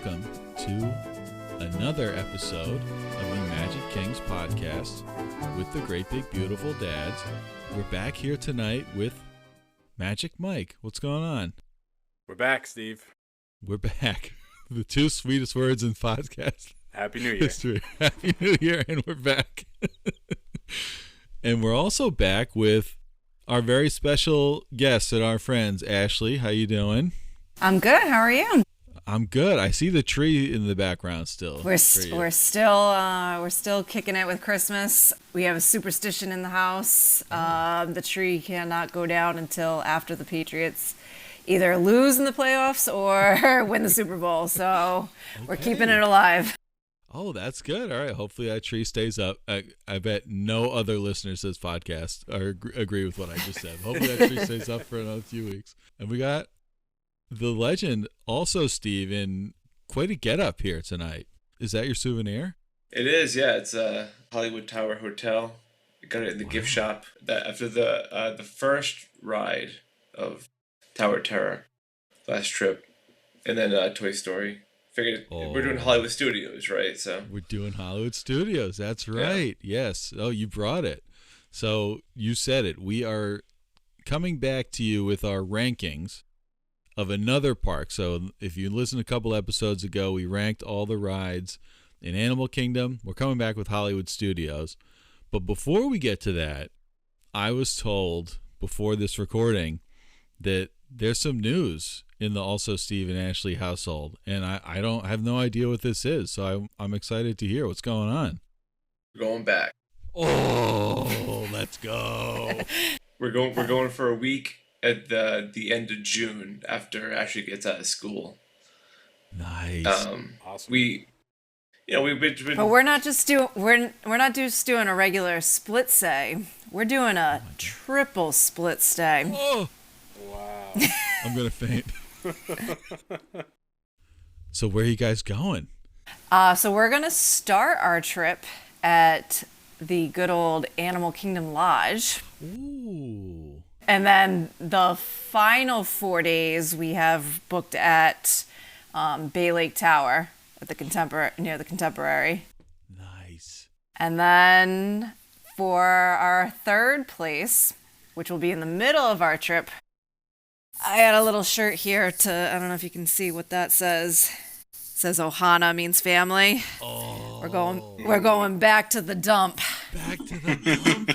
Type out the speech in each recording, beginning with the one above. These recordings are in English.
welcome to another episode of the Magic Kings podcast with the great big beautiful dads. We're back here tonight with Magic Mike. What's going on? We're back, Steve. We're back. The two sweetest words in podcast Happy New Year. history. Happy New Year, and we're back. And we're also back with our very special guests and our friends. Ashlee, how you doing? I'm good. How are you? I'm good. I see the tree in the background still. We're still kicking it with Christmas. We have a superstition in the house. The tree cannot go down until after the Patriots either lose in the playoffs or win the Super Bowl. So We're keeping it alive. Oh, that's good. All right. Hopefully that tree stays up. I bet no other listeners to this podcast agree with what I just said. Hopefully that tree stays up for another few weeks. And we got the legend also, Steve, in quite a get-up here tonight. Is that your souvenir? It is, yeah. It's a Hollywood Tower Hotel. I got it in the gift shop. That after the first ride of Tower Terror last trip, and then Toy Story. Figured we're doing Hollywood Studios, right? So we're doing Hollywood Studios. That's right. Yeah. Yes. Oh, you brought it. So you said it. We are coming back to you with our rankings of another park. So if you listened a couple episodes ago, we ranked all the rides in Animal Kingdom. We're coming back with Hollywood Studios. But before we get to that, I was told before this recording that there's some news in the Also Steve and Ashlee household, and I have no idea what this is, so I'm excited to hear what's going on. We're going back. Oh, let's go. We're going for a week at the end of June after Ashlee gets out of school. Nice. Awesome. We've been. But we're not just doing a regular split stay. We're doing a triple split stay. Oh, Wow. I'm gonna faint. So where are you guys going? So we're going to start our trip at the good old Animal Kingdom Lodge. Ooh. And then the final 4 days we have booked at Bay Lake Tower at near the Contemporary. Nice. And then for our third place, which will be in the middle of our trip, I had a little shirt here I don't know if you can see what that says. It says Ohana means family. Oh. We're going back to the dump. Back to the dump.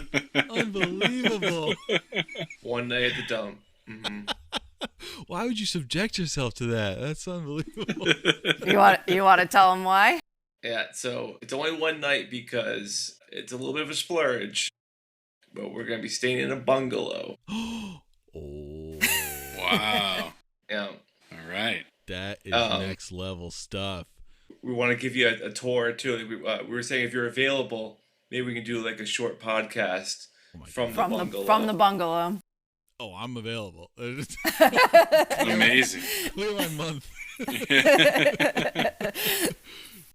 Unbelievable. One night at the dump. Mm-hmm. Why would you subject yourself to that? That's unbelievable. You want to tell them why? Yeah, so it's only one night because it's a little bit of a splurge, but we're going to be staying in a bungalow. Oh. Wow. Yeah. All right. That is next level stuff. We want to give you a tour too. We were saying if you're available, maybe we can do like a short podcast from the bungalow. Oh, I'm available. Amazing. Clear my month.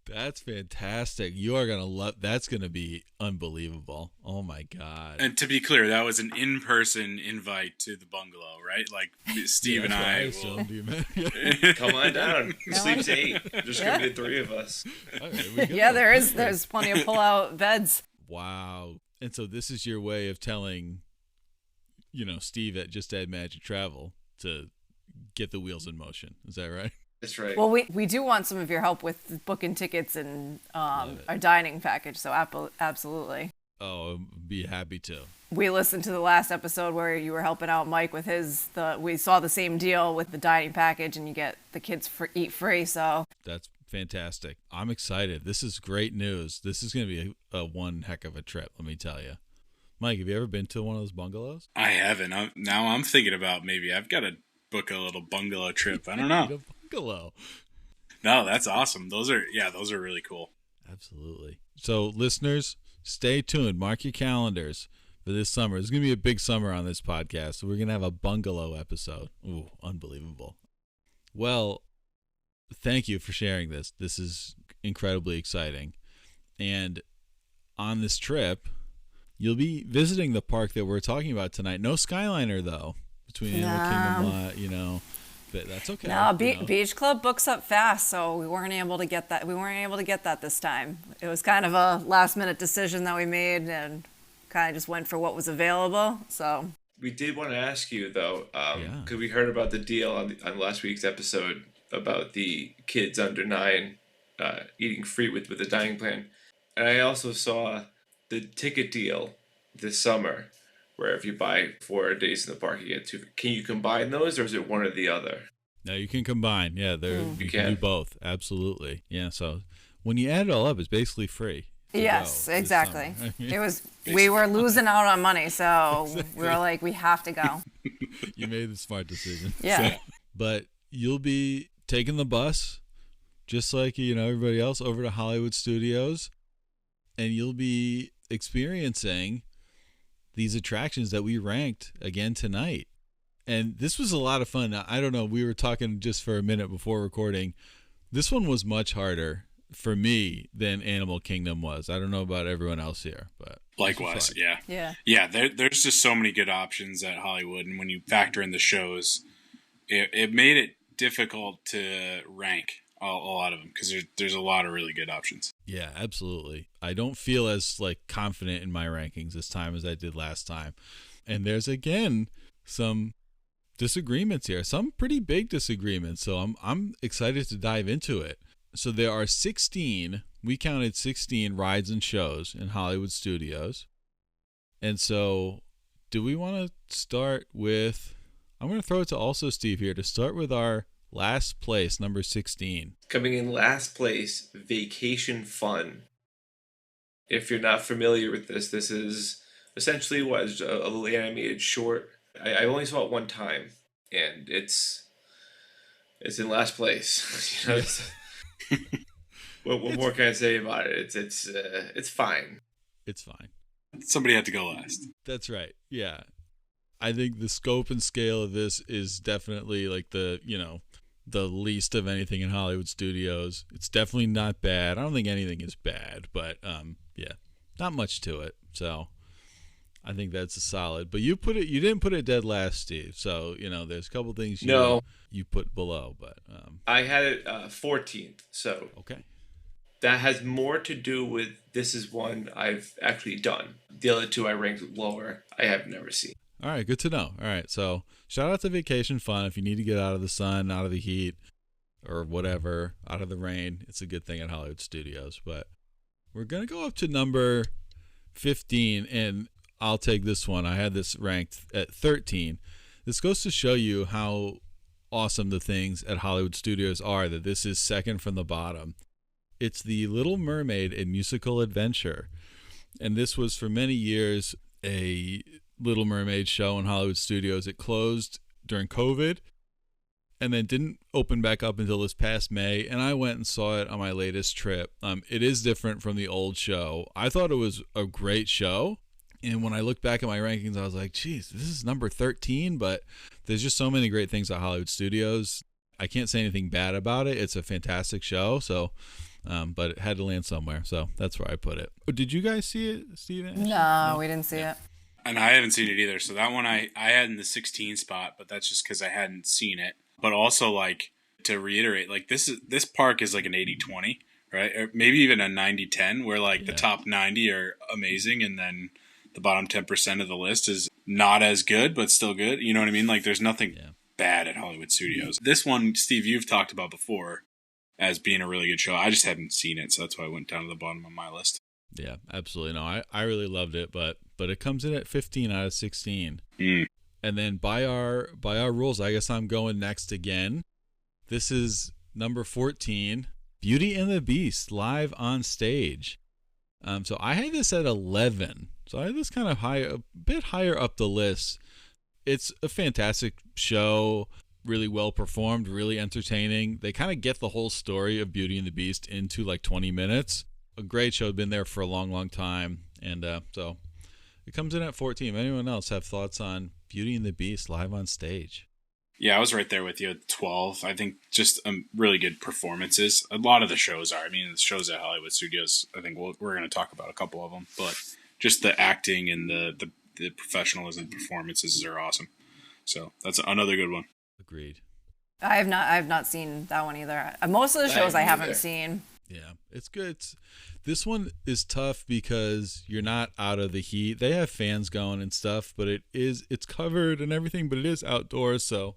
That's fantastic. You are gonna love. That's gonna be unbelievable. Oh my god! And to be clear, that was an in-person invite to the bungalow, right? Like Steve and I. Come on down. Who sleeps 8? There's gonna be the 3 of us. Okay, yeah, there's plenty of pull-out beds. Wow! And so this is your way of telling, Steve at Just Add Magic Travel to get the wheels in motion. Is that right? That's right. Well, we do want some of your help with booking tickets and our dining package, so absolutely. Oh, I'd be happy to. We listened to the last episode where you were helping out Mike with we saw the same deal with the dining package, and you get the kids eat free, so. That's fantastic. I'm excited. This is great news. This is going to be a one heck of a trip, let me tell you. Mike, have you ever been to one of those bungalows? I haven't. Now I'm thinking about maybe I've got to book a little bungalow trip. I don't know. Bungalow. No, that's awesome. Those are really cool. Absolutely. So listeners, stay tuned. Mark your calendars for this summer. It's going to be a big summer on this podcast. So we're going to have a bungalow episode. Ooh, unbelievable. Well, thank you for sharing this. This is incredibly exciting. And on this trip, you'll be visiting the park that we're talking about tonight. No Skyliner, though, between Animal Kingdom Lot, But that's okay. No, you know. Beach Club books up fast, so we weren't able to get that. We weren't able to get that this time. It was kind of a last minute decision that we made, and kind of just went for what was available. So We did want to ask you though, Yeah. because we heard about the deal on last week's episode about the kids under 9 eating free with the dining plan, and I also saw the ticket deal this summer, where if you buy 4 days in the park, you get 2. Can you combine those, or is it one or the other? No, you can combine. Yeah, you can do can. both. Absolutely. Yeah. So when you add it all up, it's basically free. to yes, go this exactly. summer. I mean, It was we were losing out on money, so Exactly. we were like, we have to go. you made the smart decision. Yeah. But you'll be taking the bus, just like everybody else, over to Hollywood Studios, and you'll be experiencing these attractions that we ranked again tonight. And this was a lot of fun. Now, I don't know. We were talking just for a minute before recording. This one was much harder for me than Animal Kingdom was. I don't know about everyone else here, but Likewise, yeah. Yeah. Yeah, there's just so many good options at Hollywood, and when you factor in the shows, it made it difficult to rank a lot of them because there's a lot of really good options. Yeah, absolutely. I don't feel as confident in my rankings this time as I did last time. And there's again some disagreements here, some pretty big disagreements. So I'm excited to dive into it. So there are 16, we counted 16 rides and shows in Hollywood Studios. And so do we want to start with, I'm going to throw it to also Steve here to start with our last place, number 16. Coming in last place, Vacation Fun. If you're not familiar with this is essentially what is a little animated short. I only saw it one time, and it's in last place. What more can I say about it? It's fine. It's fine. Somebody had to go last. That's right. Yeah. I think the scope and scale of this is definitely the least of anything in Hollywood Studios. It's definitely not bad. I don't think anything is bad, but yeah, not much to it. So I think that's a solid. But you didn't put it dead last, Steve. So, there's a couple things you put below, but I had it 14th. So okay. that has more to do with this is one I've actually done. The other two I ranked lower. I have never seen. All right, good to know. All right, so shout out to Vacation Fun. If you need to get out of the sun, out of the heat, or whatever, out of the rain, it's a good thing at Hollywood Studios. But we're going to go up to number 15, and I'll take this one. I had this ranked at 13. This goes to show you how awesome the things at Hollywood Studios are, that this is second from the bottom. It's the Little Mermaid: A Musical Adventure. And this was for many years a Little Mermaid show in Hollywood Studios. It closed during COVID and then didn't open back up until this past May, and I went and saw it on my latest trip. It is different from the old show. I thought it was a great show, and when I look back at my rankings, I was like, geez, this is number 13, but there's just so many great things at Hollywood Studios. I can't say anything bad about it. It's a fantastic show, so but it had to land somewhere, so that's where I put it. Did you guys see it, Steven? No, we didn't see it. And I haven't seen it either. So that one I had in the 16 spot, but that's just because I hadn't seen it. But also, to reiterate, this park is like an 80-20, right? Or maybe even a 90-10, where the top 90 are amazing, and then the bottom 10% of the list is not as good, but still good. You know what I mean? There's nothing bad at Hollywood Studios. This one, Steve, you've talked about before as being a really good show. I just hadn't seen it, so that's why I went down to the bottom of my list. Yeah, absolutely. No, I really loved it, but it comes in at 15 out of 16. Mm. And then by our rules, I guess I'm going next again. This is number 14, Beauty and the Beast live on stage. So I had this at 11. So I had this kind of a bit higher up the list. It's a fantastic show, really well performed, really entertaining. They kind of get the whole story of Beauty and the Beast into 20 minutes. A great show, been there for a long, long time. And so it comes in at 14. Anyone else have thoughts on Beauty and the Beast live on stage? Yeah, I was right there with you at 12. I think just really good performances. A lot of the shows are. I mean, the shows at Hollywood Studios, I think we're going to talk about a couple of them. But just the acting and the professionalism performances are awesome. So that's another good one. Agreed. I have not seen that one either. Most of the shows I haven't seen. Yeah, it's good. This one is tough because you're not out of the heat. They have fans going and stuff, but it's covered and everything, but it is outdoors. So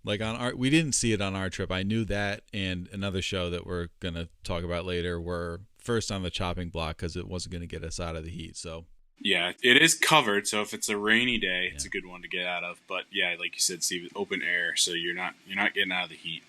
like we didn't see it on our trip. I knew that, and another show that we're going to talk about later were first on the chopping block because it wasn't going to get us out of the heat. So yeah, it is covered. So if it's a rainy day, it's a good one to get out of. But yeah, like you said, Steve, open air. So you're not getting out of the heat.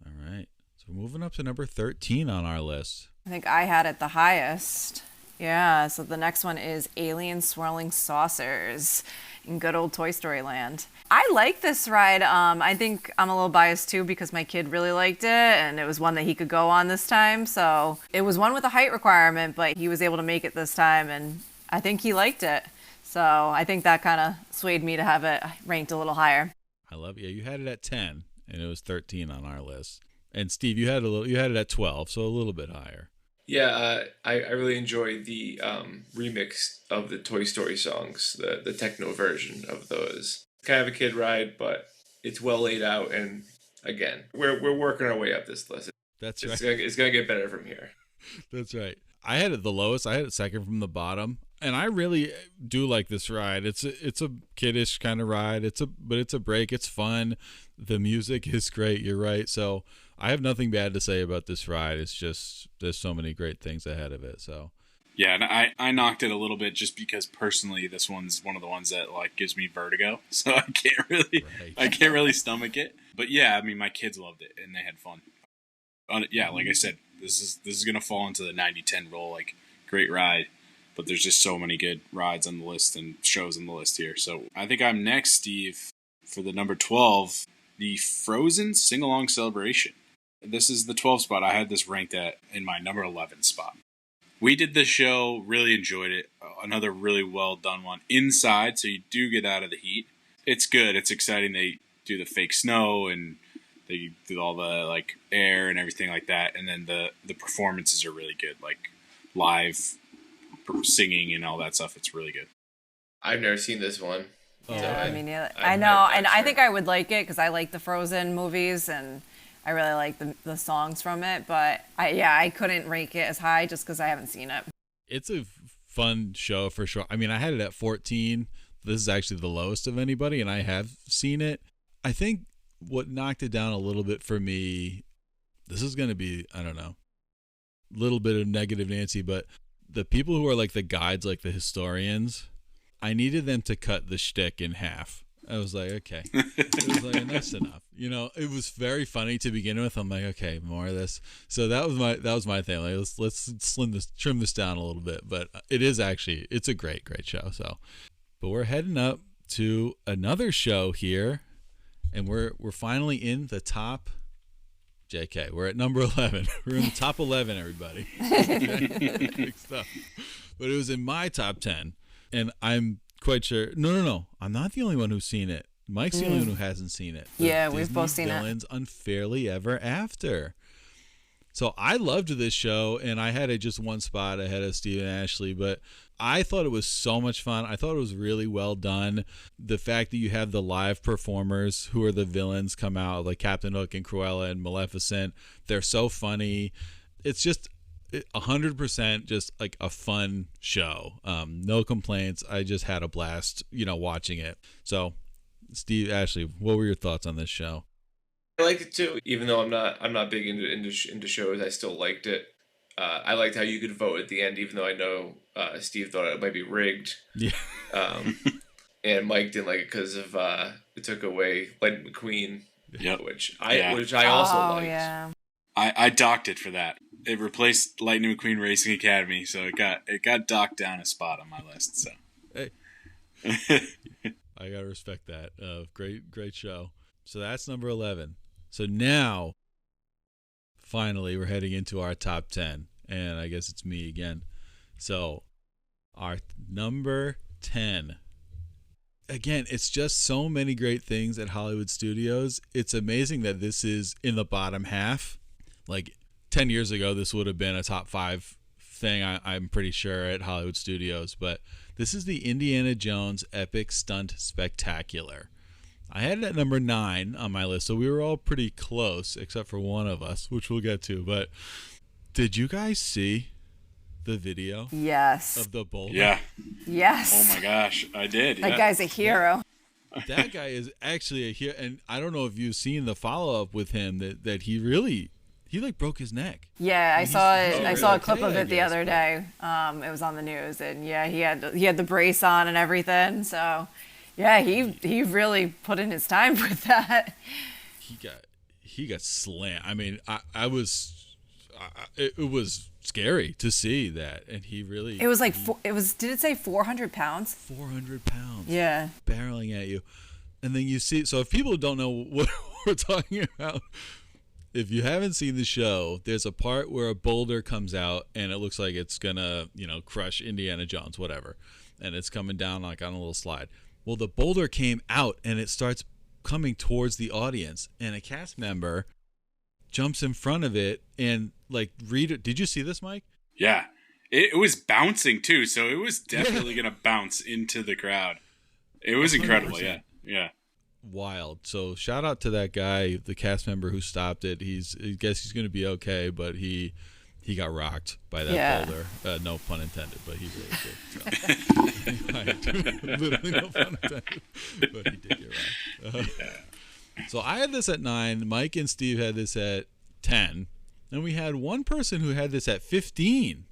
All right. So moving up to number 13 on our list. I think I had it the highest. Yeah, so the next one is Alien Swirling Saucers in good old Toy Story Land. I like this ride. I think I'm a little biased too because my kid really liked it and it was one that he could go on this time. So it was one with a height requirement, but he was able to make it this time and I think he liked it. So I think that kind of swayed me to have it ranked a little higher. I love it. Yeah, you had it at 10 and it was 13 on our list. And Steve, you had it at 12, so a little bit higher. Yeah, I really enjoy the remix of the Toy Story songs, the techno version of those. Kind of a kid ride, but it's well laid out, and again, we're working our way up this list. That's right. It's gonna get better from here. That's right. I had it the lowest. I had it second from the bottom, and I really do like this ride. It's a kiddish kind of ride. But it's a break. It's fun. The music is great. You're right. So I have nothing bad to say about this ride. It's just there's so many great things ahead of it. So yeah, and I knocked it a little bit just because personally this one's one of the ones that like gives me vertigo, so I can't really stomach it. But yeah, I mean my kids loved it and they had fun. Yeah, like I said, this is gonna fall into the 90-10 role. Like great ride, but there's just so many good rides on the list and shows on the list here. So I think I'm next, Steve, for the number 12, the Frozen Sing Along Celebration. This is the 12th spot. I had this ranked in my number 11 spot. We did this show, really enjoyed it. Another really well done one. Inside, so you do get out of the heat. It's good. It's exciting. They do the fake snow and they do all the like air and everything like that. And then the performances are really good, like live singing and all that stuff. It's really good. I've never seen this one. Yeah, I mean, yeah, I know, and I think I would like it because I like the Frozen movies and I really like the songs from it, but I couldn't rank it as high just because I haven't seen it. It's a fun show for sure. I mean, I had it at 14. This is actually the lowest of anybody, and I have seen it. I think what knocked it down a little bit for me, this is going to be, I don't know, a little bit of negative Nancy, but the people who are like the guides, like the historians, I needed them to cut the shtick in half. I was like, okay. It was like, that's enough. You know, it was very funny to begin with. I'm like, okay, more of this. So that was my thing. Like, let's trim this down a little bit. But it's a great show. So, but we're heading up to another show here, and we're finally in the top. JK, we're at number 11. We're in the top 11, everybody. Big stuff. But it was in my top 10, and I'm quite sure. No. I'm not the only one who's seen it. Mike's the only one who hasn't seen it. Yeah, we've both seen Villains Unfairly Ever After. So I loved this show, and I had it just one spot ahead of Steve and Ashlee, but I thought it was so much fun. I thought it was really well done. The fact that you have the live performers who are the villains come out, like Captain Hook and Cruella and Maleficent. They're so funny. It's just 100% just like a fun show. No complaints. I just had a blast, watching it. So, Steve, Ashlee, what were your thoughts on this show? I liked it too, even though I'm not big into shows. I still liked it. I liked how you could vote at the end, even though I know Steve thought it might be rigged. Yeah. And Mike didn't like it because of it took away Lightning McQueen, Yep. which I also liked. Yeah. I docked it for that. It replaced Lightning McQueen Racing Academy, so it got docked down a spot on my list. So, hey, I gotta respect that. Great show. So that's number 11. So now, finally, we're heading into our top 10, and I guess it's me again. So, our number 10. Again, it's just so many great things at Hollywood Studios. It's amazing that this is in the bottom half. Like 10 years ago, this would have been a top 5 thing, I'm pretty sure, at Hollywood Studios. But this is the Indiana Jones Epic Stunt Spectacular. I had it at number 9 on my list, so we were all pretty close, except for one of us, which we'll get to. But did you guys see the video Yes. of the boulder? Yeah. Yes. Oh my gosh, I did. That yeah. guy's a hero. That guy is actually a hero, and I don't know if you've seen the follow-up with him that he like broke his neck. Yeah, I saw it. I saw a clip of I it the guess, other day. It was on the news, and yeah, he had the brace on and everything. So, yeah, he really put in his time with that. He got slammed. I mean, it was scary to see that, and he really. It was like Did it say 400 pounds? 400 pounds. Yeah. Barreling at you, and then you see. So if people don't know what we're talking about, if you haven't seen the show, there's a part where a boulder comes out and it looks like it's gonna, crush Indiana Jones, whatever, and it's coming down like on a little slide. Well, the boulder came out and it starts coming towards the audience, and a cast member jumps in front of it and did you see this, Mike? Yeah. It was bouncing too, so it was definitely gonna bounce into the crowd. It was incredible. 100%. Yeah. Wild. So shout out to that guy, the cast member who stopped it. I guess he's going to be okay, but he got rocked by that boulder. No pun intended, but he really did. So. Literally no pun intended, but he did get rocked. So I had this at 9. Mike and Steve had this at 10, and we had one person who had this at 15.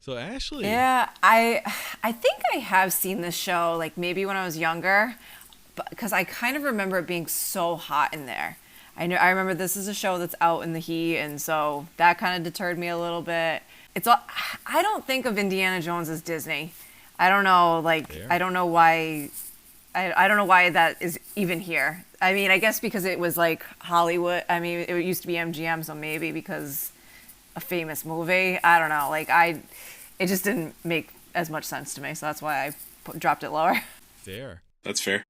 So Ashlee. Yeah, I think I have seen this show like maybe when I was younger. Because I kind of remember it being so hot in there. I remember this is a show that's out in the heat, and so that kind of deterred me a little bit. I don't think of Indiana Jones as Disney. I don't know, I don't know why. I don't know why that is even here. I mean, I guess because it was like Hollywood. I mean, it used to be MGM, so maybe because a famous movie. I don't know. It just didn't make as much sense to me, so that's why I dropped it lower. Fair. That's fair.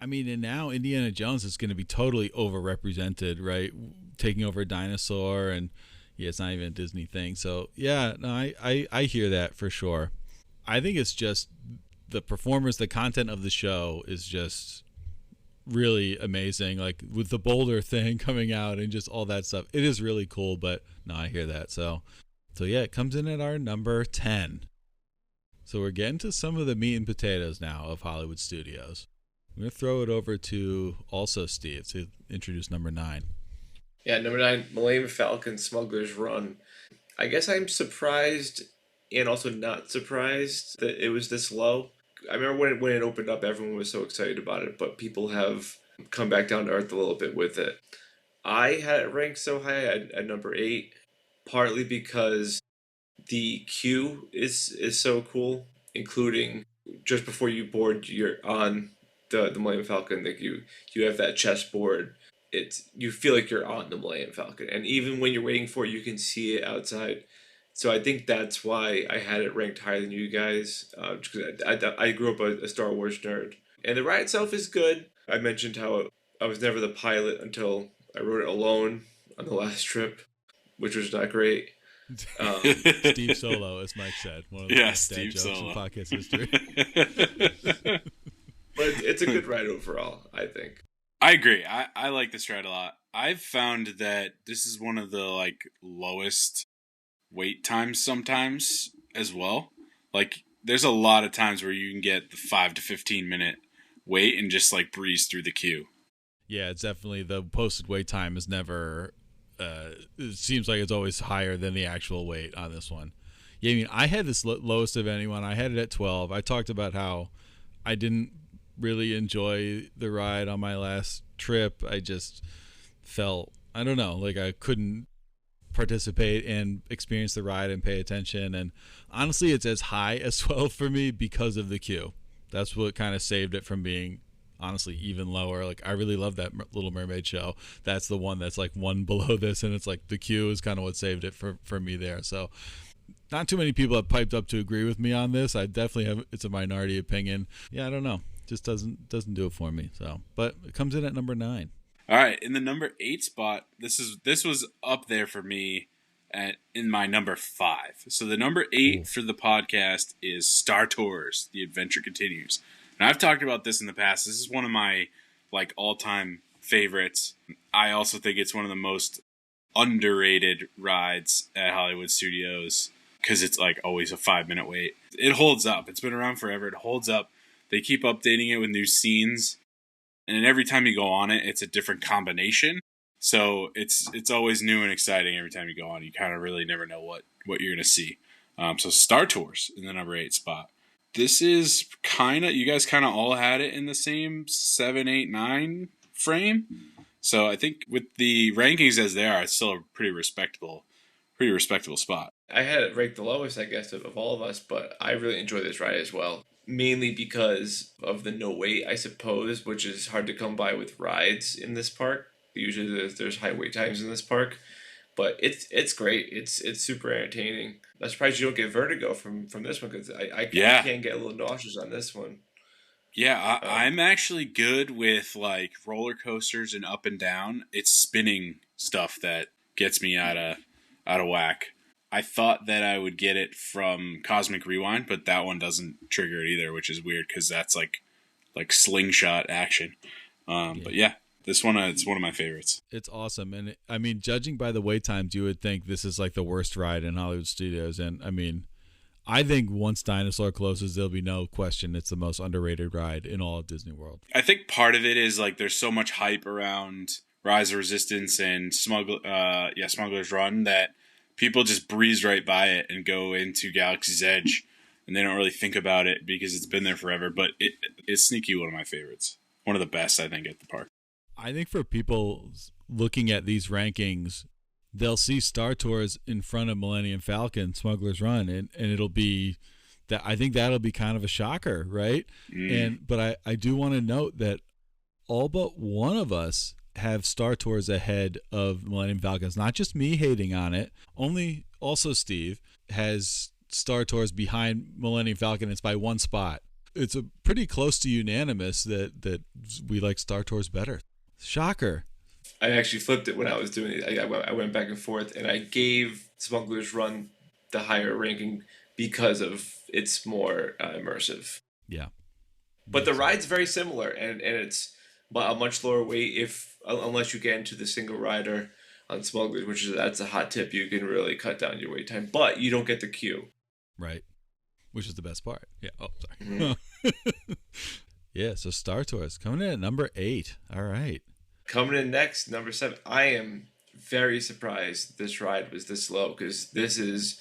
I mean, and now Indiana Jones is going to be totally overrepresented, right? Taking over a dinosaur, and it's not even a Disney thing. So yeah, no, I hear that for sure. I think it's just the performers, the content of the show is just really amazing. Like with the boulder thing coming out and just all that stuff, it is really cool. But no, I hear that. So yeah, it comes in at our number 10. So we're getting to some of the meat and potatoes now of Hollywood studios. I'm going to throw it over to also Steve to introduce number 9. Yeah, number 9, Millennium Falcon Smuggler's Run. I guess I'm surprised and also not surprised that it was this low. I remember when it opened up, everyone was so excited about it, but people have come back down to earth a little bit with it. I had it ranked so high at number 8, partly because the queue is so cool, including just before you board, you're on the Millennium Falcon, like you have that chessboard. You feel like you're on the Millennium Falcon, and even when you're waiting for it, you can see it outside. So I think that's why I had it ranked higher than you guys, because I grew up a Star Wars nerd, and the ride itself is good. I mentioned how I was never the pilot until I rode it alone on the last trip, which was not great. Steve Solo, as Mike said, one of the best dad jokes in podcast history. But it's a good ride overall, I think. I agree. I like this ride a lot. I've found that this is one of the lowest wait times sometimes as well. There's a lot of times where you can get the 5 to 15 minute wait and just breeze through the queue. Yeah, it's definitely the posted wait time is never. It seems like it's always higher than the actual wait on this one. Yeah, I mean, I had this lowest of anyone. I had it at 12. I talked about how I didn't really enjoy the ride on my last trip. I just felt, I don't know, like I couldn't participate and experience the ride and pay attention. And honestly, it's as high as 12 for me because of the queue. That's what kind of saved it from being honestly even lower. I really love that Little Mermaid show. That's the one that's one below this, and it's the queue is kind of what saved it for me there. So not too many people have piped up to agree with me on this. I definitely have, it's a minority opinion. Yeah, I don't know, just doesn't do it for me. So, but it comes in at number 9. All right, in the number 8 spot, this was up there for me in my number 5. So the number 8 for the podcast is Star Tours: The Adventure Continues. And I've talked about this in the past. This is one of my like all-time favorites. I also think it's one of the most underrated rides at Hollywood Studios because it's like always a 5-minute wait. It holds up. It's been around forever. It holds up. They keep updating it with new scenes, and then every time you go on it, it's a different combination. So it's always new and exciting every time you go on. You kind of really never know what you're going to see. So Star Tours in the number 8 spot. This is kind of, you guys kind of all had it in the same 7, 8, 9 frame. So I think with the rankings as they are, it's still a pretty respectable spot. I had it ranked the lowest, I guess, of all of us, but I really enjoy this ride as well. Mainly because of the no wait, I suppose, which is hard to come by with rides in this park. Usually there's high wait times in this park, but it's great. It's super entertaining. I'm surprised you don't get vertigo from this one, because I can get a little nauseous on this one. Yeah, I'm actually good with like roller coasters and up and down. It's spinning stuff that gets me out of whack. I thought that I would get it from Cosmic Rewind, but that one doesn't trigger it either, which is weird because that's like slingshot action. But yeah, this one it's one of my favorites. It's awesome, and I mean, judging by the wait times, you would think this is like the worst ride in Hollywood Studios, and I mean, I think once Dinosaur closes, there'll be no question it's the most underrated ride in all of Disney World. I think part of it is like there's so much hype around Rise of Resistance and Smuggler's Run that people just breeze right by it and go into Galaxy's Edge, and they don't really think about it because it's been there forever. But it's sneaky one of my favorites. One of the best, I think, at the park. I think for people looking at these rankings, they'll see Star Tours in front of Millennium Falcon, Smuggler's Run, and it'll be that. I think that'll be kind of a shocker, right? But I do want to note that all but one of us have Star Tours ahead of Millennium Falcon. It's not just me hating on it. Also Steve has Star Tours behind Millennium Falcon. It's by 1 spot. It's a pretty close to unanimous that we like Star Tours better. Shocker. I actually flipped it when I was doing it. I went back and forth, and I gave Smuggler's Run the higher ranking because of it's more immersive. Yeah. But the ride's very similar, and it's a much lower weight unless you get into the single rider on Smugglers, that's a hot tip. You can really cut down your wait time, but you don't get the queue. Right. Which is the best part. Yeah. Oh, sorry. Mm-hmm. Yeah, so Star Tours coming in at number 8. All right. Coming in next, number 7. I am very surprised this ride was this low, because this is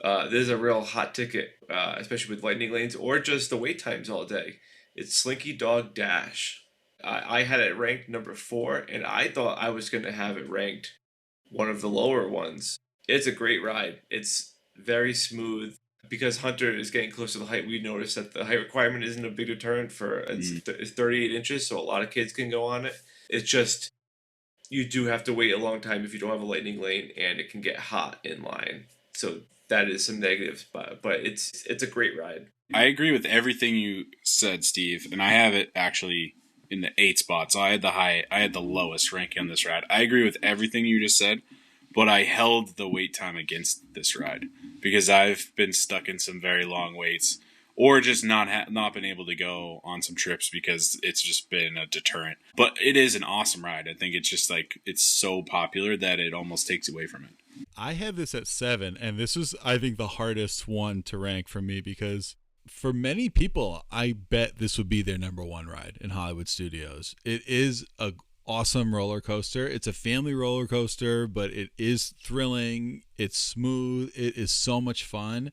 a real hot ticket, especially with lightning lanes or just the wait times all day. It's Slinky Dog Dash. I had it ranked number 4, and I thought I was going to have it ranked one of the lower ones. It's a great ride. It's very smooth. Because Hunter is getting close to the height, we noticed that the height requirement isn't a big deterrent for it's 38 inches, so a lot of kids can go on it. It's just, you do have to wait a long time if you don't have a lightning lane, and it can get hot in line. So that is some negatives, but it's a great ride. I agree with everything you said, Steve, and I have it actually in the 8 spot. So I had the lowest ranking on this ride. I agree with everything you just said, but I held the wait time against this ride because I've been stuck in some very long waits, or just not been able to go on some trips because it's just been a deterrent. But it is an awesome ride. I think it's just like, it's so popular that it almost takes away from it. I had this at 7, and this was, I think, the hardest one to rank for me because for many people, I bet this would be their number 1 ride in Hollywood Studios. It is a awesome roller coaster. It's a family roller coaster, but it is thrilling. It's smooth. It is so much fun.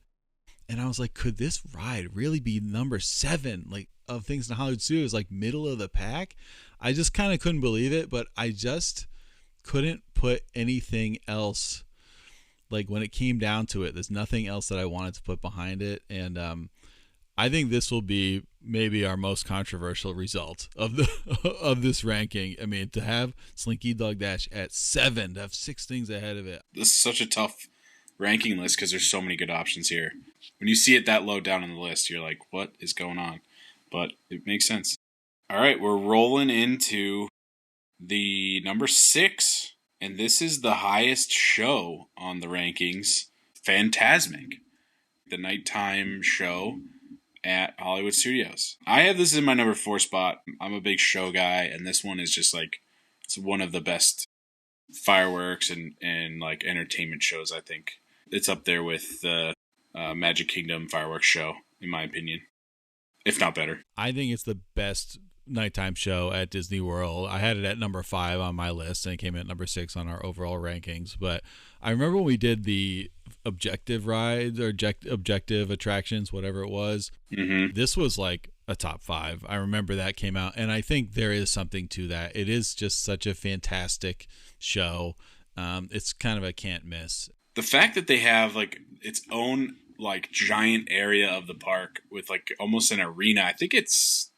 And I was like, could this ride really be number 7, like, of things in Hollywood Studios, like middle of the pack? I just kind of couldn't believe it, but I just couldn't put anything else. Like, when it came down to it, there's nothing else that I wanted to put behind it. And I think this will be maybe our most controversial result of this ranking. I mean, to have Slinky Dog Dash at 7, to have 6 things ahead of it. This is such a tough ranking list because there's so many good options here. When you see it that low down on the list, you're like, what is going on? But it makes sense. All right, we're rolling into the number 6, and this is the highest show on the rankings, Fantasmic, the nighttime show. at Hollywood Studios. I have this in my number 4 spot. I'm a big show guy, and this one is just like, it's one of the best fireworks and like entertainment shows, I think. It's up there with the Magic Kingdom fireworks show, in my opinion, if not better. I think it's the best nighttime show at Disney World. I had it at number 5 on my list, and it came in at number 6 on our overall rankings. But I remember when we did the objective rides or objective attractions, whatever it was, this was like a top 5. I remember that came out, and I think there is something to that. It is just such a fantastic show. It's kind of a can't miss. The fact that they have like its own like giant area of the park with like almost an arena. I think is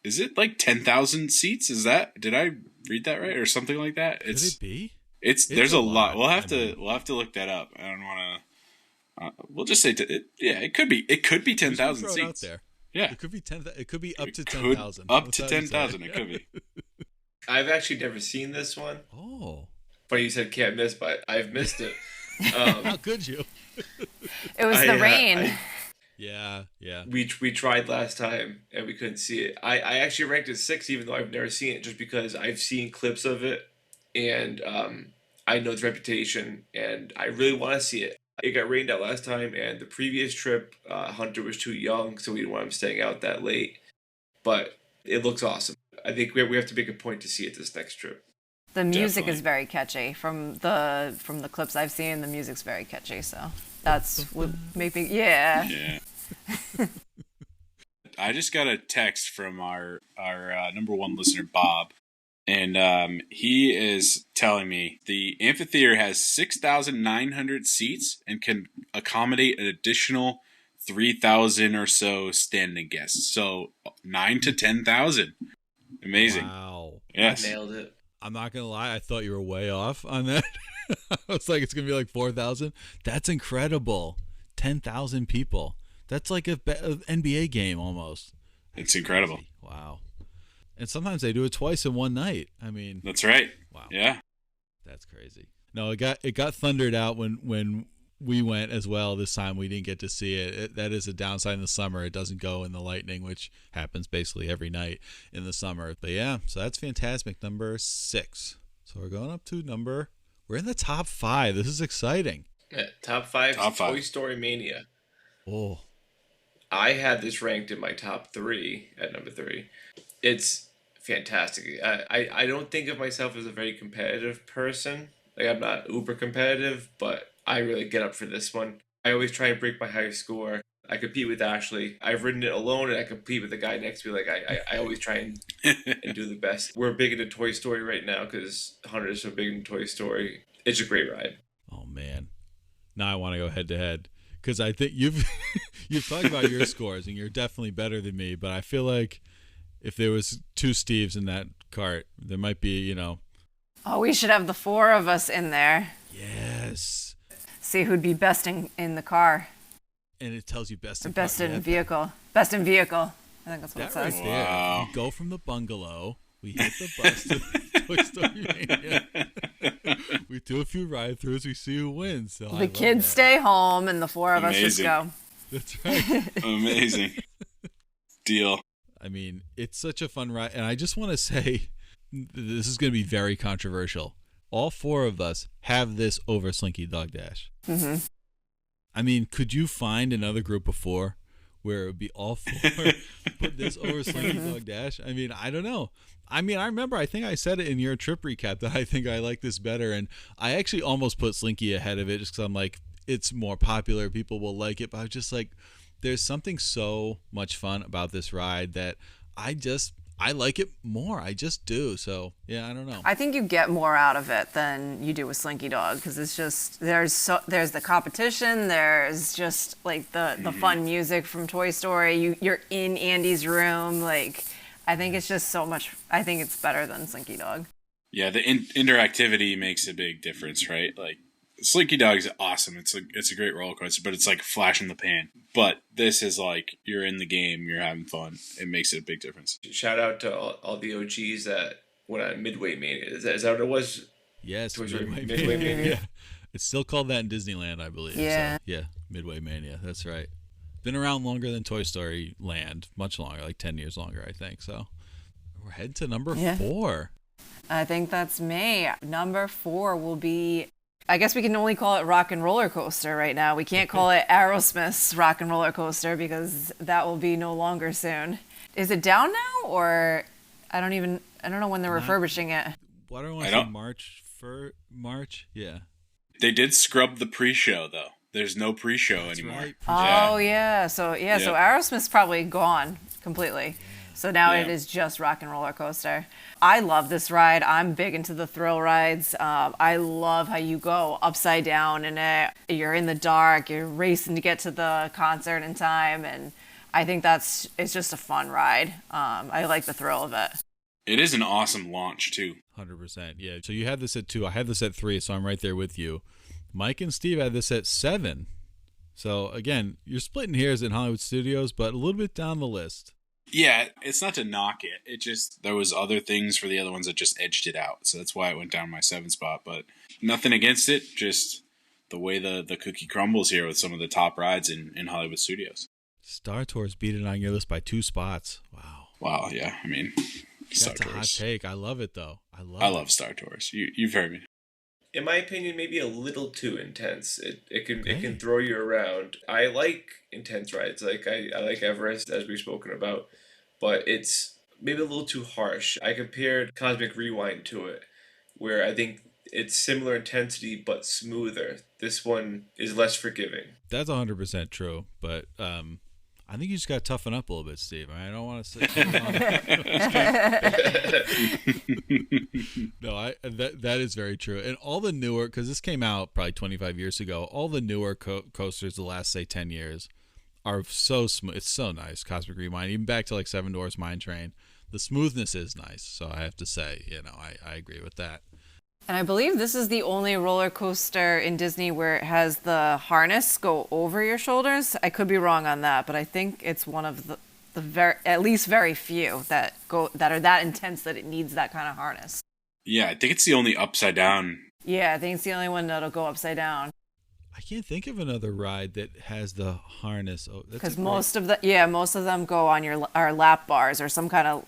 it like 10,000 seats? Did I read that right or something like that? Could it be? There's a lot. We'll have to look that up. I don't want to. We'll just say it could be 10,000 seats. Out there. Yeah, it could be 10. It could be up to 10,000. Up to 10,000. It could be. I've actually never seen this one. Oh, but you said can't miss, but I've missed it. How could you? It was the rain. Yeah. We tried last time and we couldn't see it. I actually ranked it 6, even though I've never seen it, just because I've seen clips of it and I know its reputation and I really want to see it. It got rained out last time, and the previous trip, Hunter was too young, so we didn't want him staying out that late. But it looks awesome. I think we have to make a point to see it this next trip. The music Definitely. is very catchy. From the clips I've seen, the music's very catchy. So that's what made me, yeah. I just got a text from our number 1 listener, Bob, and he is telling me the amphitheater has 6,900 seats and can accommodate an additional 3,000 or so standing guests. So 9 to 10,000. Amazing. Wow. Yes. I nailed it. I'm not gonna lie, I thought you were way off on that. I was like, it's gonna be like 4,000. That's incredible. 10,000 people. That's like a NBA game almost. It's incredible. Wow. And sometimes they do it twice in one night. I mean, That's right. wow. Yeah. That's crazy. No, it got thundered out when we went as well. This time we didn't get to see it. That is a downside in the summer. It doesn't go in the lightning, which happens basically every night in the summer. But yeah, so that's fantastic. Number 6. So we're going up to we're in the top 5. This is exciting. Yeah, top 5. Top 5. Toy Story Mania. Oh, I had this ranked in my top 3 at number 3. It's fantastic. I don't think of myself as a very competitive person. Like, I'm not uber competitive, but I really get up for this one. I always try and break my high score. I compete with Ashlee. I've ridden it alone, and I compete with the guy next to me. Like, I always try and do the best. We're big into Toy Story right now because Hunter is so big into Toy Story. It's a great ride. oh man. Now I want to go head to head because I think you've talked about your scores and you're definitely better than me. But I feel like if there was 2 Steves in that cart, there might be, Oh, we should have the 4 of us in there. Yes. See who'd be best in the car. And it tells you best Or in best car. in Yeah, vehicle. Best in vehicle. I think that's what that it right says. there. Wow. We go from the bungalow. We hit the bus to Toy Story Mania. We do a few ride-throughs. We see who wins. So The kids stay home, and the 4 of us just Amazing. go. That's right. Amazing. Deal. I mean, it's such a fun ride. And I just want to say, this is going to be very controversial. All 4 of us have this over Slinky Dog Dash. Mm-hmm. I mean, could you find another group of 4 where it would be all 4 put this over Slinky Dog Dash? I mean, I don't know. I mean, I remember, I think I said it in your trip recap that I think I like this better. And I actually almost put Slinky ahead of it just because I'm like, it's more popular. People will like it. But I was just like, there's something so much fun about this ride that I like it more. I just do. So, yeah, I don't know. I think you get more out of it than you do with Slinky Dog because it's just there's the competition, there's just like the fun music from Toy Story. You're in Andy's room. Like, I think it's just so much. I think it's better than Slinky Dog. Yeah, the interactivity makes a big difference, right? Like, Slinky Dog is awesome. It's a great roller coaster, but it's like a flash in the pan. But this is like, you're in the game, you're having fun. It makes it a big difference. Shout out to all the OGs that went on Midway Mania. Is that what it was? Yes, Midway Midway Mania. Mania. It's still called that in Disneyland, I believe. Yeah. So, yeah, Midway Mania. That's right. Been around longer than Toy Story Land, much longer, like 10 years longer, I think. So we're heading to number 4. I think that's me. Number 4 will be, I guess we can only call it Rock and Roller Coaster right now. We can't call it Aerosmith's Rock and Roller Coaster because that will be no longer soon. Is it down now, or I don't know when they're refurbishing it. What do I want to say? March? Yeah. They did scrub the pre-show though. There's no pre-show anymore. Right. Oh yeah. So Aerosmith's probably gone completely. So now it is just Rock and Roller Coaster. I love this ride. I'm big into the thrill rides. I love how you go upside down in it. You're in the dark. You're racing to get to the concert in time, and I think it's just a fun ride. I like the thrill of it. It is an awesome launch too. 100%. Yeah. So you had this at 2. I had this at 3, so I'm right there with you. Mike and Steve had this at 7. So again, you're splitting hairs in Hollywood Studios, but a little bit down the list. Yeah, it's not to knock it. It just, there was other things for the other ones that just edged it out. So that's why it went down my 7 spot. But nothing against it, just the way the cookie crumbles here with some of the top rides in Hollywood Studios. Star Tours beat it on your list by 2 spots. Wow. Wow, yeah. I mean, Star That's a hot Tours. take. I love it, though. I love Star Tours. You've heard me. In my opinion, maybe a little too intense. It can throw you around. I like intense rides. Like I like Everest, as we've spoken about, but it's maybe a little too harsh. I compared Cosmic Rewind to it, where I think it's similar intensity but smoother. This one is less forgiving. That's 100% true, but I think you just got to toughen up a little bit, Steve. I don't want to say no. That is very true. And all the newer, because this came out probably 25 years ago, all the newer coasters the last, say, 10 years are so smooth. It's so nice. Cosmic Rewind, even back to like Seven Dwarfs Mine Train, the smoothness is nice. So I have to say, I agree with that. And I believe this is the only roller coaster in Disney where it has the harness go over your shoulders. I could be wrong on that, but I think it's one of the at least very few that are that intense that it needs that kind of harness. Yeah, I think it's the only upside down. Yeah, I think it's the only one that'll go upside down. I can't think of another ride that has the harness. Because most of them go on your lap bars or some kind of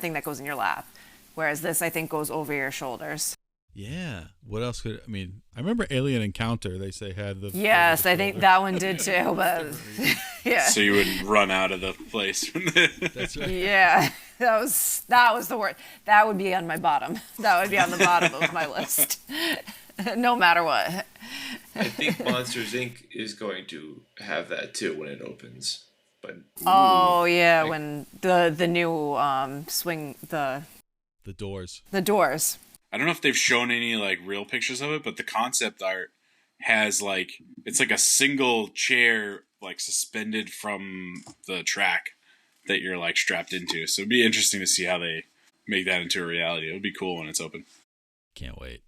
thing that goes in your lap. Whereas this, I think, goes over your shoulders. Yeah. What else I remember Alien Encounter, they say had the... Yes, I think that one did too, but... yeah. So you would run out of the place. That's right. Yeah. That was the word. That would be on my bottom. That would be on the bottom of my list. No matter what. I think Monsters, Inc. is going to have that too when it opens. But when the new swing The doors. The doors. I don't know if they've shown any like real pictures of it, but the concept art has it's like a single chair like suspended from the track that you're like strapped into. So it'd be interesting to see how they make that into a reality. It would be cool when it's open. Can't wait.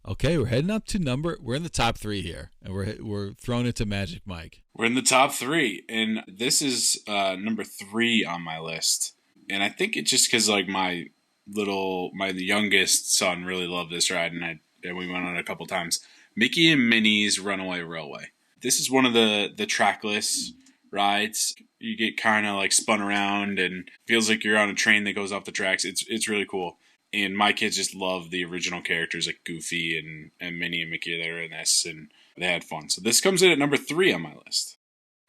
Okay, we're heading up to we're in the top 3 here, and we're thrown into Magic Mike. We're in the top 3, and this is number 3 on my list. And I think it's just because like my youngest son really loved this ride, and we went on it a couple times. Mickey and Minnie's Runaway Railway. This is one of the trackless rides. You get kind of like spun around and feels like you're on a train that goes off the tracks. It's really cool. And my kids just love the original characters like Goofy and Minnie and Mickey that are in this, and they had fun. So this comes in at number 3 on my list.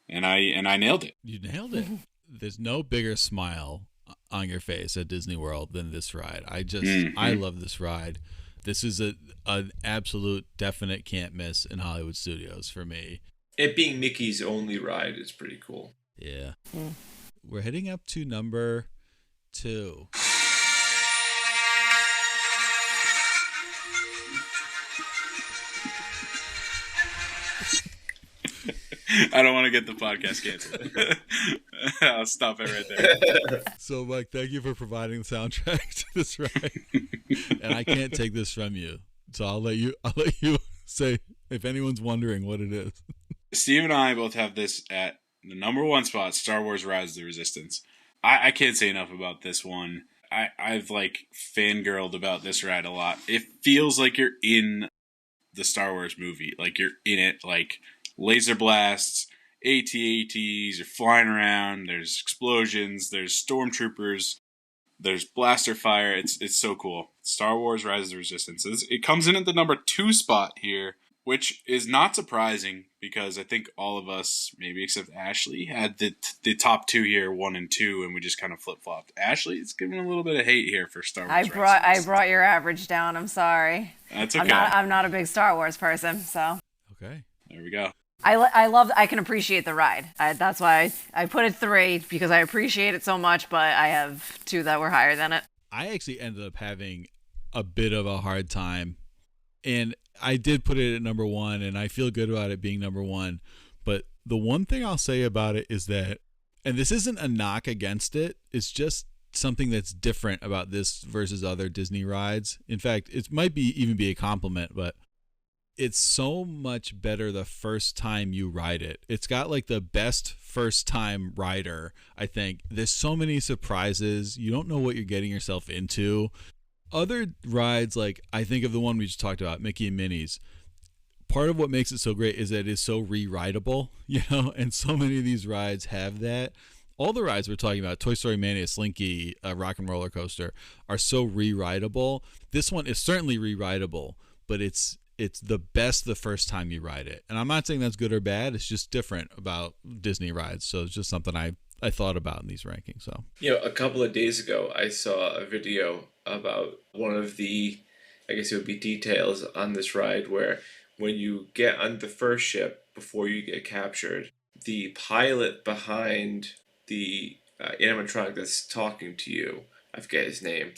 And I nailed it. You nailed it. There's no bigger smile on your face at Disney World than this ride. I love this ride. This is an absolute definite can't miss in Hollywood Studios for me. It being Mickey's only ride is pretty cool. Yeah. We're heading up to number 2. I don't want to get the podcast canceled. I'll stop it right there. So, Mike, thank you for providing the soundtrack to this ride. And I can't take this from you. So I'll let you say if anyone's wondering what it is. Steve and I both have this at the number 1 spot, Star Wars Rise of the Resistance. I can't say enough about this one. I've like fangirled about this ride a lot. It feels like you're in the Star Wars movie. Like you're in it, like laser blasts. AT-ATs are flying around. There's explosions. There's stormtroopers. There's blaster fire. It's so cool. Star Wars: Rise of the Resistance. It comes in at the number 2 spot here, which is not surprising because I think all of us, maybe except Ashlee, had the top 2 here, 1 and 2, and we just kind of flip flopped. Ashlee is giving a little bit of hate here for Star Wars. I brought your average down. I'm sorry. That's okay. I'm not a big Star Wars person, so. Okay. There we go. I can appreciate the ride. That's why I put it 3 because I appreciate it so much, but I have 2 that were higher than it. I actually ended up having a bit of a hard time, and I did put it at number 1, and I feel good about it being number 1. But the one thing I'll say about it is that, and this isn't a knock against it, it's just something that's different about this versus other Disney rides. In fact, it might even be a compliment, but it's so much better the first time you ride it. It's got like the best first time rider, I think. There's so many surprises. You don't know what you're getting yourself into. Other rides, like I think of the one we just talked about, Mickey and Minnie's. Part of what makes it so great is that it is so re-rideable, and so many of these rides have that. All the rides we're talking about, Toy Story Mania, Slinky, Rock and Roller Coaster, are so re-rideable. This one is certainly re-rideable, but it's the best the first time you ride it. And I'm not saying that's good or bad. It's just different about Disney rides. So it's just something I thought about in these rankings. So, a couple of days ago, I saw a video about one of the, I guess it would be details on this ride, where when you get on the first ship before you get captured, the pilot behind the animatronic that's talking to you, I forget his name,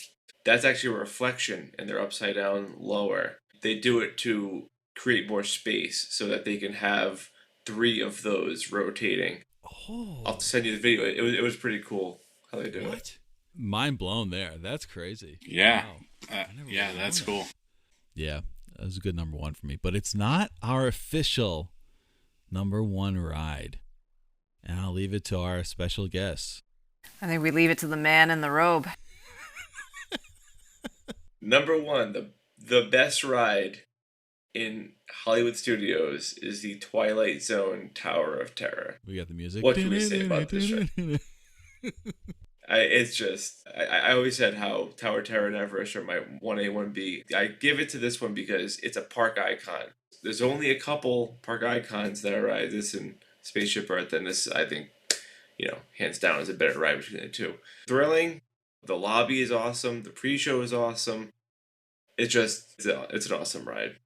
that's actually a reflection, and they're upside down lower. They do it to create more space so that they can have 3 of those rotating. Oh, I'll send you the video. It was pretty cool how they do it. Mind blown there. That's crazy. Yeah. Wow. Yeah, that's cool. Yeah, that was a good number 1 for me. But it's not our official number 1 ride. And I'll leave it to our special guest. I think we leave it to the man in the robe. Number 1, the best ride in Hollywood Studios is the Twilight Zone Tower of Terror. We got the music. What can we say about this ride? I always said how Tower of Terror and Everest are my 1A, 1B. I give it to this one because it's a park icon. There's only a couple park icons that ride this in Spaceship Earth, and this, I think, hands down is a better ride between the 2. Thrilling. The lobby is awesome. The pre-show is awesome. It's an awesome ride.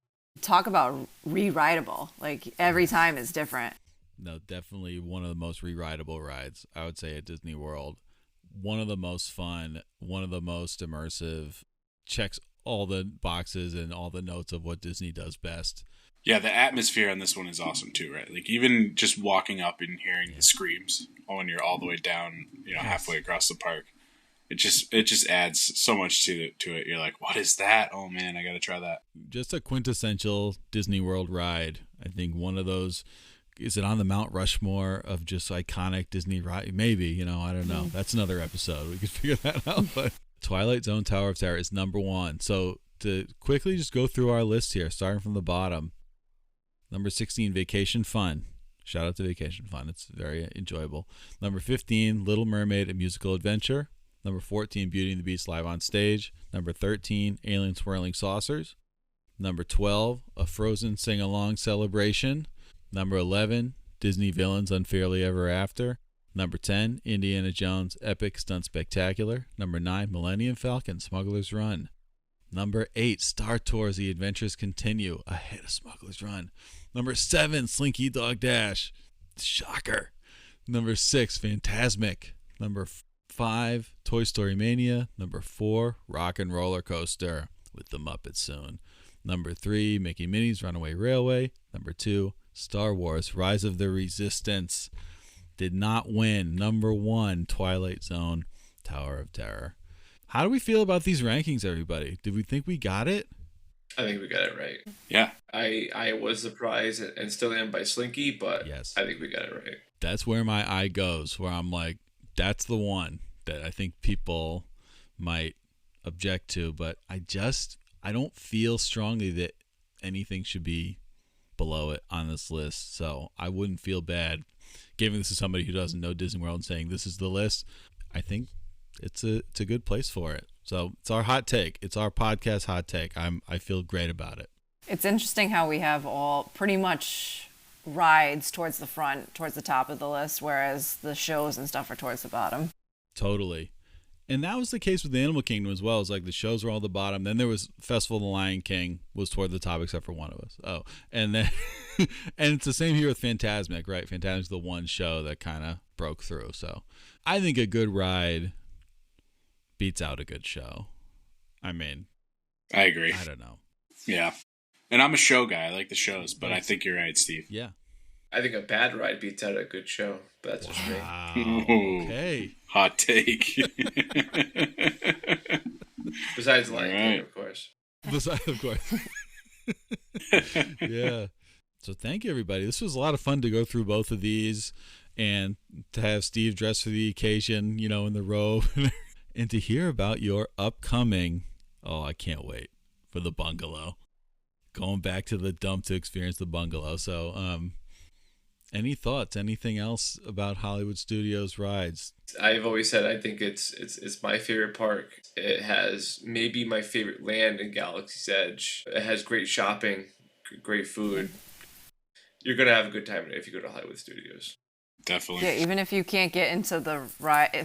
Talk about re-rideable. Like, every time is different. No, definitely one of the most re-rideable rides, I would say, at Disney World. One of the most fun, one of the most immersive, checks all the boxes and all the notes of what Disney does best. Yeah, the atmosphere on this one is awesome too, right? Like, even just walking up and hearing the screams when you're all the way down, halfway across the park. It just adds so much to it. You're like, what is that? Oh man, I got to try that. Just a quintessential Disney World ride. I think one of those, is it on the Mount Rushmore of just iconic Disney ride? Maybe, I don't know. That's another episode. We could figure that out. But Twilight Zone Tower of Terror is number 1. So to quickly just go through our list here, starting from the bottom. Number 16, Vacation Fun. Shout out to Vacation Fun. It's very enjoyable. Number 15, Little Mermaid, A Musical Adventure. Number 14, Beauty and the Beast Live on Stage. Number 13, Alien Swirling Saucers. Number 12, A Frozen Sing-Along Celebration. Number 11, Disney Villains Unfairly Ever After. Number 10, Indiana Jones Epic Stunt Spectacular. Number 9, Millennium Falcon Smuggler's Run. Number 8, Star Tours The Adventures Continue, ahead of Smuggler's Run. Number 7, Slinky Dog Dash. Shocker. Number 6, Fantasmic. Number 5, Toy Story Mania. Number 4, Rock and Roller Coaster with the Muppets soon. Number 3, Mickey Minnie's Runaway Railway. Number 2, Star Wars Rise of the Resistance. Did not win. Number 1, Twilight Zone Tower of Terror. How do we feel about these rankings, everybody? Did we think we got it? I think we got it right. Yeah. I was surprised and still am by Slinky, but yes, I think we got it right. That's where my eye goes, where I'm like, that's the one that I think people might object to, but I don't feel strongly that anything should be below it on this list, so I wouldn't feel bad giving this to somebody who doesn't know Disney World and saying this is the list, I think it's a good place for it. So it's our hot take. It's our podcast hot take. I feel great about it. It's interesting how we have all pretty much rides towards the front, towards the top of the list, whereas the shows and stuff are towards the bottom. Totally. And that was the case with the Animal Kingdom as well. It's like the shows were all the bottom. Then there was Festival of the Lion King was toward the top except for one of us. Oh, and then and it's the same here with Fantasmic, right? Fantasmic's the one show that kind of broke through. So I think a good ride beats out a good show. I mean, I agree. I don't know. Yeah. And I'm a show guy. I like the shows, but I think you're right, Steve. Yeah. I think a bad ride beats out a good show, but that's just me. Wow. Ooh. Okay. Hot take. Besides Lion King, Right. of course. Besides, of course. Yeah. So thank you, everybody. This was a lot of fun to go through both of these and to have Steve dressed for the occasion, you know, in the robe, and to hear about your upcoming, I can't wait for the bungalow. Going back to the dump to experience the bungalow. So, any thoughts? Anything else about Hollywood Studios rides? I've always said I think it's my favorite park. It has maybe my favorite land in Galaxy's Edge. It has great shopping, great food. You're gonna have a good time if you go to Hollywood Studios. Definitely. Yeah, even if you can't get into the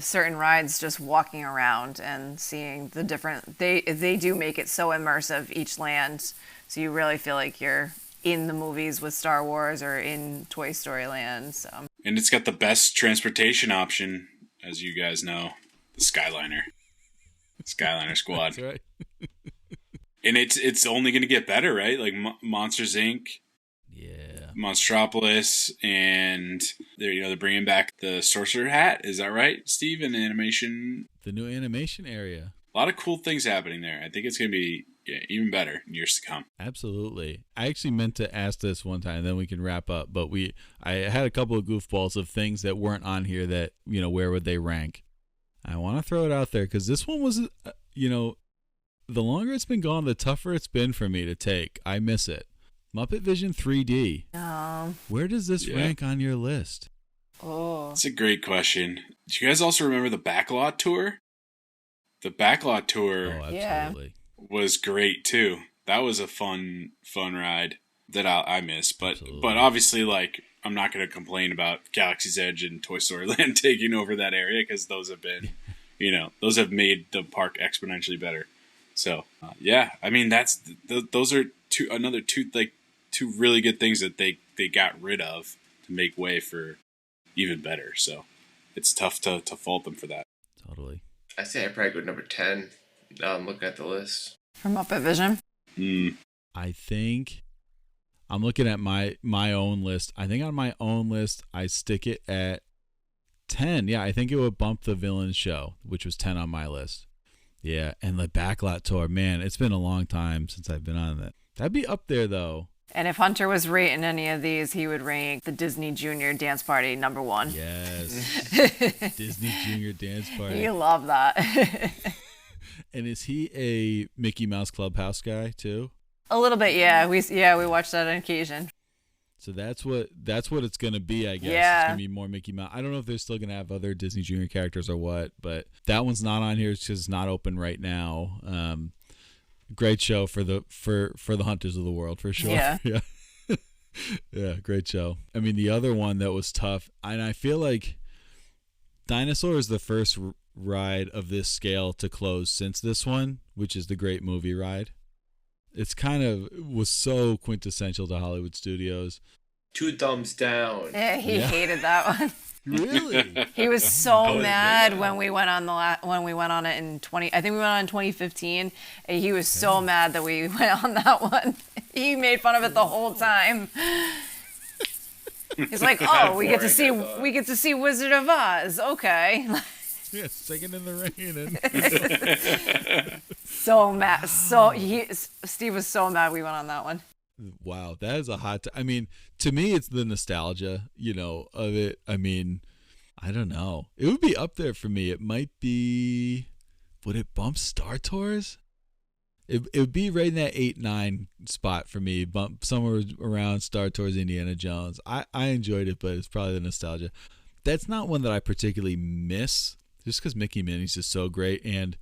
certain rides, just walking around and seeing the different, they do make it so immersive, each land, so you really feel like you're in the movies with Star Wars or in Toy Story Land. So. And it's got the best transportation option, as you guys know, the Skyliner. Skyliner Squad. That's right. And it's only going to get better, right? Like Monsters Inc., Yeah. Monstropolis, and they're bringing back the Sorcerer Hat. Is that right, Steve? In the animation, The new animation area. a lot of cool things happening there. I think it's going to be even better in years to come. Absolutely. I actually meant to ask this one time, then we can wrap up. But I had a couple of goofballs of things that weren't on here that, where would they rank? I want to throw it out there because this one was, the longer it's been gone, the tougher it's been for me to take. I miss it. Muppet Vision 3D. Where does this rank on your list? Oh. That's a great question. Do you guys also remember the Backlot Tour? The Backlot Tour Oh, absolutely. was great too. That was a fun ride that I miss. But Absolutely. but obviously, like, I'm not going to complain about Galaxy's Edge and Toy Story Land taking over that area because those have been, those have made the park exponentially better. So yeah, I mean those are two really good things that they got rid of to make way for even better. So it's tough to fault them for that. Totally. I say I probably go number 10. Now I'm looking at the list. From Muppet Vision. I think I'm looking at my own list. I think on my own list, I stick it at 10. Yeah, I think it would bump the Villain Show, which was 10 on my list. Yeah, and the Backlot Tour, man, it's been a long time since I've been on that. That'd be up there, though. And if Hunter was rating any of these, he would rank the Disney Junior Dance Party number 1. Yes. Disney Junior Dance Party. You love that. And is he a Mickey Mouse Clubhouse guy, too? A little bit, yeah. We watched that on occasion. So that's what it's gonna be, I guess. Yeah. It's gonna be more Mickey Mouse. I don't know if they're still gonna have other Disney Junior characters or what, but that one's not on here. It's just not open right now. Great show for the hunters of the world for sure. Yeah. Yeah. Yeah, great show. I mean, the other one that was tough, and I feel like Dinosaur is the first ride of this scale to close since this one, which is the Great Movie Ride. It's kind of was so quintessential to Hollywood Studios. 2 thumbs down. Yeah, he hated that one. Really? He was so Oh, mad yeah. when we went on it in 20. I think we went on in 2015. And he was so mad that we went on that one. He made fun of it the whole time. He's like, "Oh, we get to see Wizard of Oz. Okay." Yeah, singing in the rain. And So mad. Steve was so mad we went on that one. wow, that is a hot. I mean, to me, it's the nostalgia, of it. I mean, I don't know. It would be up there for me. It might be. Would it bump Star Tours? It would be right in that 8-9 spot for me, bump somewhere around Star Tours Indiana Jones. I enjoyed it, but it's probably the nostalgia. That's not one that I particularly miss, just because Mickey Minnie's just so great, and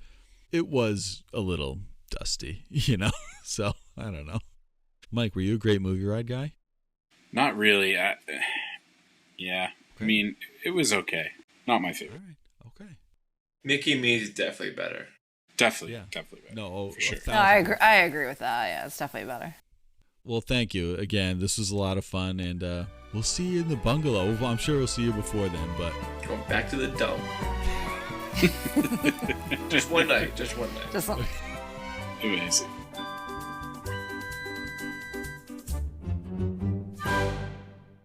it was a little dusty, So I don't know. Mike, were you a great movie ride guy? Not really. Yeah. Okay. I mean, it was okay. Not my favorite. All right. Okay. Mickey and Me is definitely better. Definitely Yeah. better. No, for sure. No, I agree with that. Yeah, it's definitely better. Well, thank you again. This was a lot of fun, and we'll see you in the bungalow. Well, I'm sure we'll see you before then, but Going back to the dump. Just one night. Just Amazing.